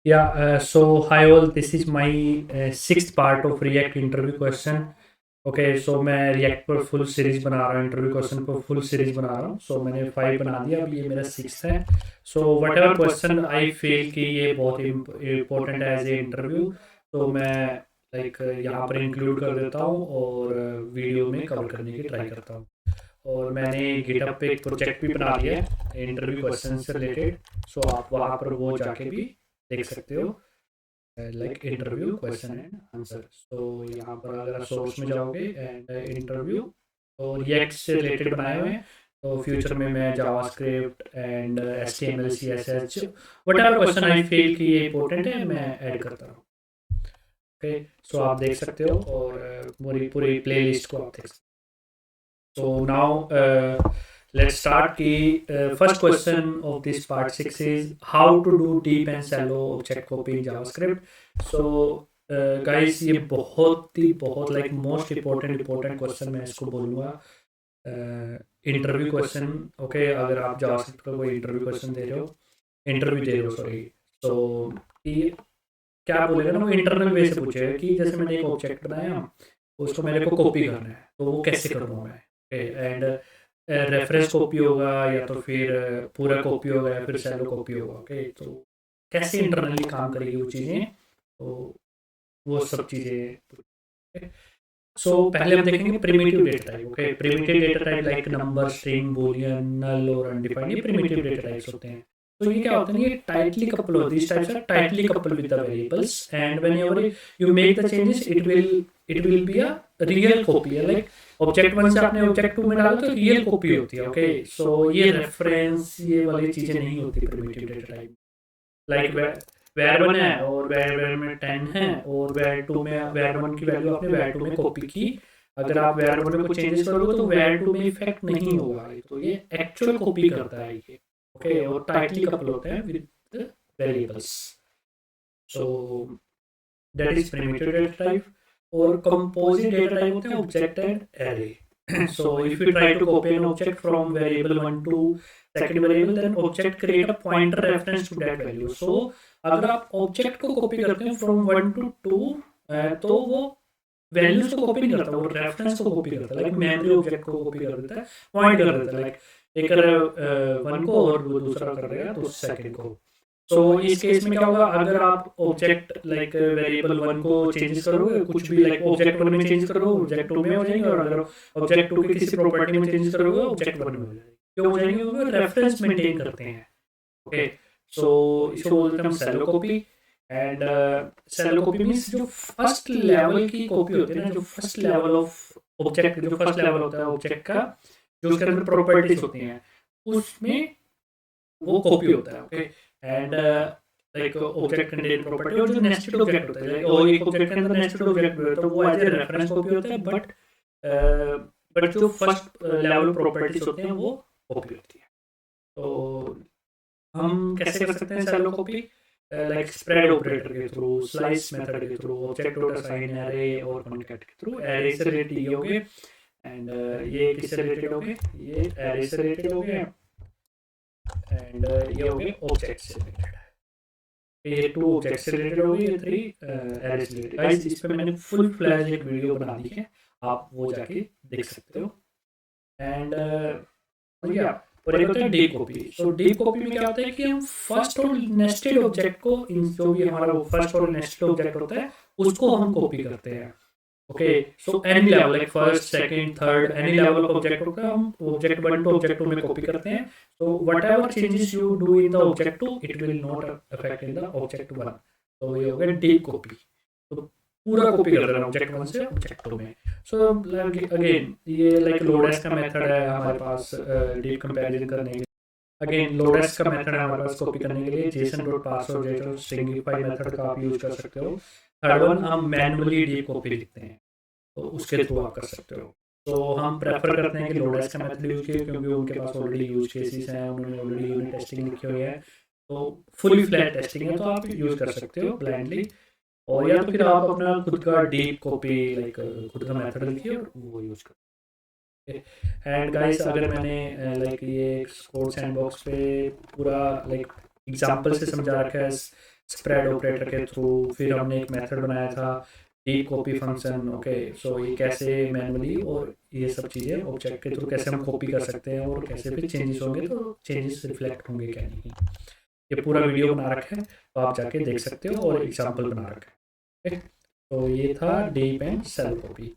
Yeah, so hi all, this is my sixth part of React interview question. Okay, so मैं React पर full series बना रहा हूँ, interview question पर full series बना रहा हूँ. सो मैंने 5 बना दिया, अब ये मेरा 6th है. So what ever question I feel कि ये बहुत इम्पोर्टेंट है एज ए इंटरव्यू, तो मैं लाइक यहाँ पर इंक्लूड कर देता हूँ और वीडियो में कवर करने की ट्राई करता हूँ. और मैंने गिटहब पे एक प्रोजेक्ट भी बना लिया है इंटरव्यू क्वेश्चन से रिलेटेड. सो आप वहाँ पर वो जाके भी देख सकते हो, like interview question and answer. तो यहाँ पर अगर आप सोर्स में जाओगे एंड इंटरव्यू तो रिएक्ट से रिलेटेड बनाए हुए हैं. तो फ्यूचर में मैं JavaScript and HTML CSS what ever question I feel कि ये इंपॉर्टेंट है मैं ऐड करता हूँ. ओके, सो आप देख सकते हो और पूरी पूरी प्ले लिस्ट को आप देख सकते हो. So now let's start. The first question of this part 6 is how to do deep and shallow object copy in JavaScript. So guys, ये बहुत like most important question मैं इसको बोलूँगा. Interview question. ओके, अगर आप जावास्क्रिप्ट का कोई interview question दे रहे हो सॉरी, तो कि क्या बोलेगा ना, वो इंटरनल वे से पूछेगा कि जैसे मैंने एक ऑब्जेक्ट बनाया, उसको मेरे को कॉपी करना है, तो वो कैसे करूँगा मैं. एंड रेफरेंस कॉपी होगा या तो फिर पूरा कॉपी होगा या फिर सैलो कॉपी होगा. ओके, तो कैसे इंटरनली काम करेगी वो चीज़ें, तो वो सब चीज़ें. सो पहले हम देखेंगे primitive data type. Okay, primitive data type like number, string, boolean, null और अनडिफाइंड, ये प्रिमिटिव डेटा टाइप्स होते हैं. तो ये क्या होता है, ये टाइटली कपल होती है. This types are tightly couple with the variables and whenever you make the changes it will be a real copy. Like object 1 से आपने ऑब्जेक्ट 2 में डाला तो रियल कॉपी होती है. ओके, सो ये रेफरेंस ये वाली चीज़ें नहीं होती प्रिमिटिव डेटा टाइप. लाइक वैर 1 है और वैर में 10 है और वैर 1 की वैल्यू आपने वैर 2 में कॉपी की. अगर आप वैर 1 में कुछ चेंजेस करोगे तो वैर 2 में इफेक्ट नहीं होगा. तो ये एक्चुअल कॉपी करता है ये. ओके, और टाइटली कपल होते हैं with variables. So that is primitive data type. और कंपोजिट डेटा टाइप होते हैं object and array. So if you try to copy an object from variable 1 to second variable, then object create a pointer reference to that value. So अगर आप object को copy करते हैं from 1 to 2, तो वो values को copy नहीं करता, वो रेफरेंस को कॉपी करता है. लाइक मेमोरी ऑब्जेक्ट को कॉपी कर देता है, पॉइंट कर देता है. लाइक एक कर 1 को और दूसरा कर देगा तो सेकंड को. तो इस केस में क्या होगा, अगर आप ऑब्जेक्ट लाइक वेरिएबल 1 को चेंजेस करोगे, कुछ भी लाइक ऑब्जेक्ट 1 में चेंज करोगे ऑब्जेक्ट 2 में हो जाएंगे, और अगर ऑब्जेक्ट 2 की किसी प्रॉपर्टी में चेंज करोगे ऑब्जेक्ट 1 में हो जाएंगे. क्यों हो जाएंगे, वो रेफरेंस मेंटेन करते हैं. ओके, सो इसको बोलते हैं हम shallow copy. And shallow copy means जो फर्स्ट लेवल की कॉपी होती है ना, जो फर्स्ट लेवल ऑफ ऑब्जेक्ट, जो फर्स्ट लेवल होता है ऑब्जेक्ट का, जो उसके अंदर प्रॉपर्टीज होती हैं, उसमें वो कॉपी होता है. Okay, and like object contain property, और जो नेस्टेड ऑब्जेक्ट होता है, और एक ऑब्जेक्ट के अंदर नेस्टेड ऑब्जेक्ट होता है, वो एज ए रेफरेंस कॉपी होता है. बट जो फर्स्ट लेवल प्रॉपर्टीज होते हैं वो कॉपी होती है. तो हम कैसे कर सकते हैं सेलो कॉपी, लाइक स्प्रेड ऑपरेटर के थ्रू, स्लाइस मेथड के through, object dot assign array और कॉनकैट के थ्रू. एरे से रिलेटेड ये हो गए, एंड ये किससे रिलेटेड हो गए, ये एरे से रिलेटेड हो गए, एंड ये हो गए ऑब्जेक्ट से रिलेटेड. ये 2 ऑब्जेक्ट से रिलेटेड हो गई, ये 3 एरे से रिलेटेड. गाइस, इस पे मैंने फुल फ्लैश एक वीडियो बना दी है, आप वो जाके देख सकते हो. एंड या और एक होता है deep copy. So deep copy में क्या होता है कि हम फर्स्ट और नेस्टेड ऑब्जेक्ट को, जो भी हमारा फर्स्ट और नेस्टेड ऑब्जेक्ट होता है उसको हम कॉपी करते हैं. Okay, so any level like first second third any level of object होगा, हम ऑब्जेक्ट 1 टू ऑब्जेक्ट 2 में कॉपी करते हैं. So whatever changes you do in the object 2 it will not affect in the object 1. तो ये हो गया deep copy. तो पूरा कॉपी कर रहे हैं ऑब्जेक्ट 1 से ऑब्जेक्ट 2 में. सो अगेन ये लाइक लोडेस का मेथड है हमारे पास डीप कंपैरिजन करने के लिए. अगेन लोडेस का मेथड है हमारे पास कॉपी करने के लिए. जेसन.parse और जेसन स्ट्रिंगिफाई मेथड का आप यूज कर सकते हो. थर्ड वन हम मैनुअली डीप कॉपी लिखते हैं, तो उसके थ्रू आप कर सकते हो. तो हम प्रेफर करते हैं कि लोडेस का मेथड यूज किए, क्योंकि उनके पास ऑलरेडी यूज केसेस हैं, उन्होंने ऑलरेडी यूनिट टेस्टिंग लिखी हुई है, तो फुली फ्लैट टेस्टिंग है, तो आप यूज कर सकते हो ब्लाइंडली. और या तो फिर आप अपना खुद का डीप कॉपी लाइक खुद का मेथड लिखिए और वो यूज करें. एंड गाइस, अगर मैंने लाइक ये कोड सैंडबॉक्स पे पूरा लाइक एग्जांपल से समझा रखा है स्प्रेड ऑपरेटर के थ्रू। फिर हमने एक मेथड बनाया था डीप कॉपी फंक्शन। ओके, सो ये कैसे मैनुअली और ये सब चीज़ें ऑब्जेक्ट के थ्रू कैसे हम कॉपी कर सकते हैं और कैसे फिर चेंजेस होंगे तो चेंजेस रिफ्लेक्ट होंगे क्या नहीं। ये पूरा वीडियो बना रखा है तो आप जाके देख सकते हो और एग्जाम्पल बना रखा है। ओके, तो ये था डीप एंड सेल कॉपी।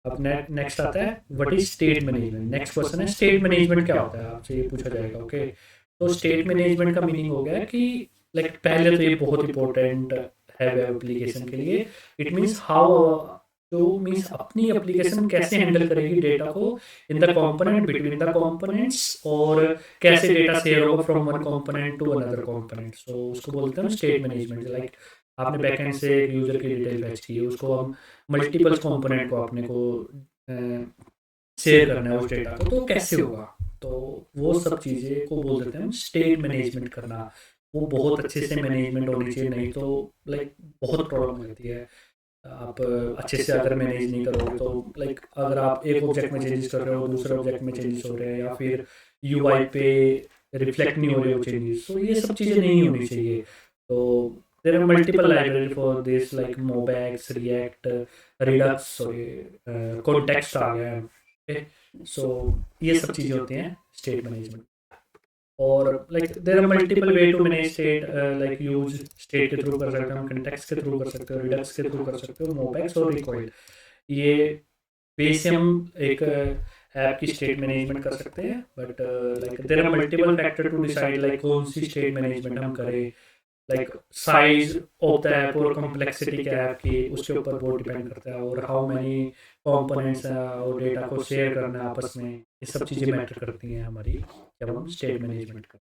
अब नेक्स्ट आता है what is state management. Next question है स्टेट मैनेजमेंट क्या होता है, आपसे ये पूछा जाएगा। ओके, तो स्टेट मैनेजमेंट का मीनिंग हो गया कि लाइक पहले तो ये बहुत इंपॉर्टेंट है वेब एप्लीकेशन के लिए। इट मीन्स हाउ, जो मीन्स अपनी एप्लीकेशन कैसे हैंडल करेगी डेटा को in the component between the components, और कैसे डेटा शेयर होगा from one component to another component. So उसको बोलते हैं स्टेट मैनेजमेंट। लाइक आपने बैकएंड से एक यूजर की डिटेल फैच की है, उसको हम मल्टीपल कंपोनेंट को अपने को शेयर करना है उस डेटा को, तो कैसे होगा। तो वो सब चीज़ें को बोल देते हैं हम स्टेट मैनेजमेंट करना। वो बहुत अच्छे से मैनेजमेंट होनी चाहिए, नहीं तो लाइक बहुत प्रॉब्लम होती है। आप अच्छे से अगर मैनेज नहीं करोगे तो लाइक अगर आप एक ऑब्जेक्ट में चेंजेस कर रहे हो, दूसरे ऑब्जेक्ट में चेंजेस हो रहे हैं, या फिर यूआई पे रिफ्लेक्ट नहीं हो रहे हो चेंजेस, तो ये सब चीज़ें नहीं होनी चाहिए। तो there are multiple library for this like MobX, React, Redux, sorry, context आ गया है। okay? So ये सब चीज़ें होती हैं स्टेट मैनेजमेंट। और like there are multiple way to manage state, like use state के थ्रू कर सकते हो, हम कंटेक्स्ट के थ्रू कर सकते हो, रिडक्स के थ्रू कर सकते हो, MobX और रिकॉइल। ये वे से हम एक ऐप की स्टेट मैनेजमेंट कर सकते हैं। But like there are multiple factor to decide like कौन सी स्टेट मैनेजमेंट हम करें। Like size of the app और कॉम्प्लेक्सिटी के ऐप की, उसके ऊपर बहुत डिपेंड करता है, और हाउ मैनी कंपोनेंट्स और डेटा को शेयर करना है आपस में, ये सब चीज़ें मैटर करती हैं हमारी जब हम स्टेट मैनेजमेंट करते हैं।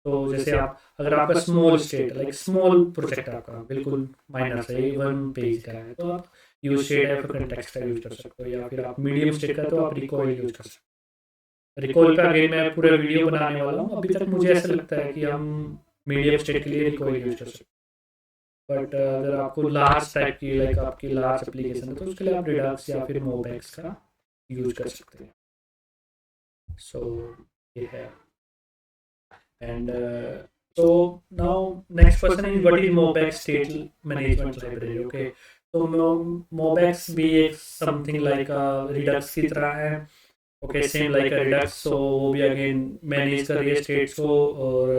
तो जैसे आप अगर आपका small state like small project आपका बिल्कुल माइनर सा 1 पेज का है, तो आप यूज स्टेट है फिर कंटेक्स्ट का यूज कर सकते हो, या फिर आप मीडियम स्टेट का तो आप रिकॉइल यूज कर सकते हो। रिकॉइल का अगेन मैं पूरा वीडियो बनाने वाला हूँ। अभी तक मुझे ऐसा लगता है कि हम मीडियम स्टेट के लिए रिकॉइल यूज कर सकते हैं। बट अगर आपको लार्ज टाइप की लाइक आपकी लार्ज एप्लीकेशन है तो उसके लिए आप रिडक्स या फिर मोबैक्स का यूज कर सकते हैं। सो ये है। And so now next question is what is MobX state management library। okay, तो MobX भी एक something like Redux की तरह है। Okay, same like Redux, so वो भी अगेन मैनेज कर रही है स्टेट्स को, और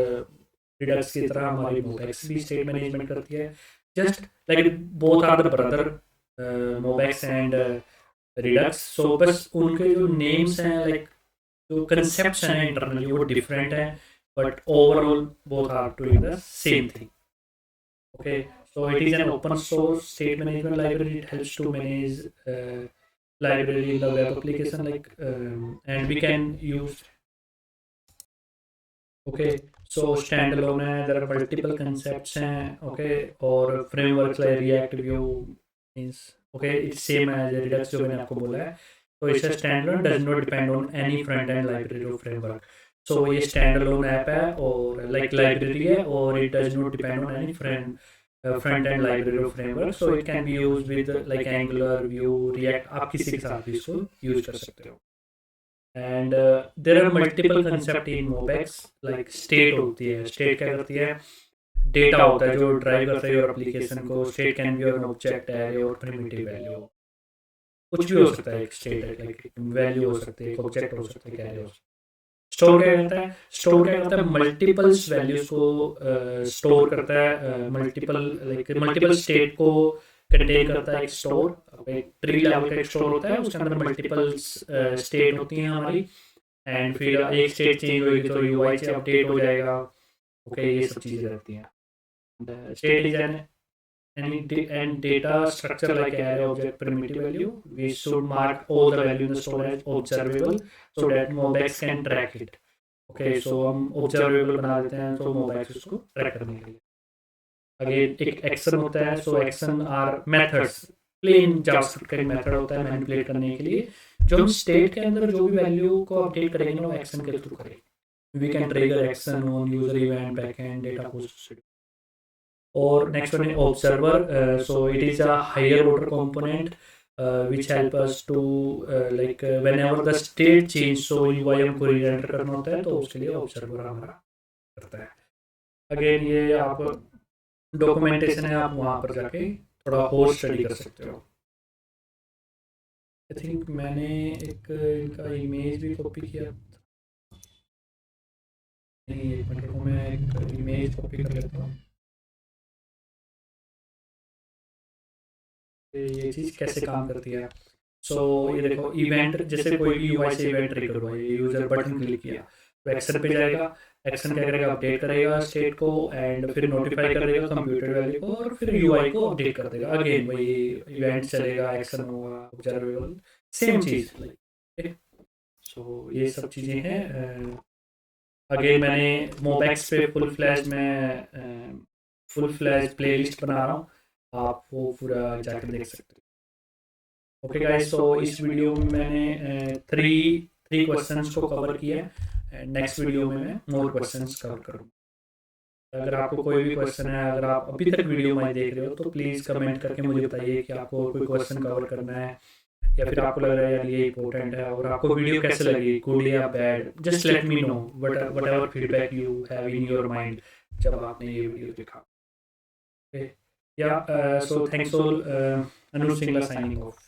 Redux की तरह हमारी MobX भी स्टेट मैनेजमेंट करती है। Just like both are the brother, MobX and Redux। So बस उनके जो नेम्स हैं लाइक जो कंसेप्ट्स हैं इंटरनली वो डिफरेंट हैं, but overall both are doing the same thing। okay, so it is an open source state management library. It helps to manage library in the web application, like and we can use। okay, so standalone है, there are multiple concepts हैं। okay, और frameworks like React View means okay it's same as Redux जो मैंने आपको बोला है। तो इसका standalone does not depend on any front end library or framework। सो ये स्टैंड अलोन ऐप है और लाइक लाइब्रेरी है, और it does not depend on any front end library और framework. So it can be use with like Angular, Vue, React, आप किसी के साथ भी इसको यूज कर सकते हो। And there are multiple concept in MobX. Like state होती है, स्टेट क्या करती है, डेटा होता है जो ड्राइव करता है योर एप्लीकेशन को। State can be an object, array और प्रिमिटिव वैल्यू, कुछ भी हो सकता है। एक स्टेट लाइक वैल्यू हो सकती है, एक ऑब्जेक्ट हो सकता है, कैरे हो सकता है। स्टोर क्या करता है, स्टोर क्या करता है, मल्टीपल्स वैल्यूज को स्टोर करता है, मल्टीपल लाइक मल्टीपल स्टेट को कंटेन करता है एक स्टोर। एक ट्री लेवल का एक स्टोर होता है, उसके अंदर मल्टीपल स्टेट होती हैं हमारी। एंड फिर एक स्टेट चेंज होगी तो यूआई से अपडेट हो जाएगा। ओके, ये सब चीज़ें रहती हैं। State is an and data structure like array, object, primitive value. We should mark all the value in the store as observable so that MobX can track it। okay, so हम observable बना देते हैं तो MobX उसको track करने के लिए। Again एक एक्शन होता है, so action are methods। Plain JavaScript का एक मेथड होता है मैनिपुलेट करने के लिए, जो हम स्टेट के अंदर जो भी वैल्यू को अपडेट करेंगे ना वो एक्शन के थ्रू करेंगे। We can trigger action on user event, backend, data post. और नेक्स्ट वन है observer. So it is a higher order component which help us to like whenever the state change, so UI हमको re-render करना होता है तो उसके लिए observer हमारा करता है। अगेन ये आप डॉक्यूमेंटेशन है, आप वहाँ पर जाके थोड़ा और स्टडी कर सकते हो। आई थिंक मैंने एक इनका इमेज भी कॉपी किया, नहीं एक मिनट रुको, मैं एक इमेज कॉपी कर लेता हूँ। ये चीज़ कैसे काम करती है। सो ये देखो इवेंट, जैसे कोई भी यूआई से इवेंट ट्रिगर हुआ, ये यूजर बटन क्लिक किया तो एक्शन पे जाएगा, एक्शन क्या करेगा, अपडेट करेगा स्टेट को एंड फिर नोटिफाई कर देगा कंप्यूटर वैल्यू को और फिर यूआई को अपडेट कर देगा। अगेन वही इवेंट चलेगा, एक्शन होगा, ऑब्जर्वेबल, सेम चीज़। सो ये सब चीज़ें हैं। अगेन मैंने मोबैक्स पे फुल फ्लैश प्लेलिस्ट बना रहा हूँ, आप वो पूरा जाकर देख सकते हो। ओके गाइस, सो इस वीडियो में मैंने थ्री क्वेश्चंस को कवर किया है। नेक्स्ट वीडियो में मैं मोर क्वेश्चंस कवर करूँगा। अगर आपको कोई भी क्वेश्चन है, अगर आप अभी तक वीडियो में देख रहे हो तो प्लीज़ कमेंट करके मुझे बताइए कि आपको कोई क्वेश्चन कवर करना है या फिर आपको लग रहा है यार ये इंपॉर्टेंट है, और आपको वीडियो कैसे लगी, गुड या bad, just let me know what ever feedback you have in your mind जब आपने ये वीडियो देखा। या सो थैंक्स ऑल, अनुज सिंगला साइनिंग ऑफ।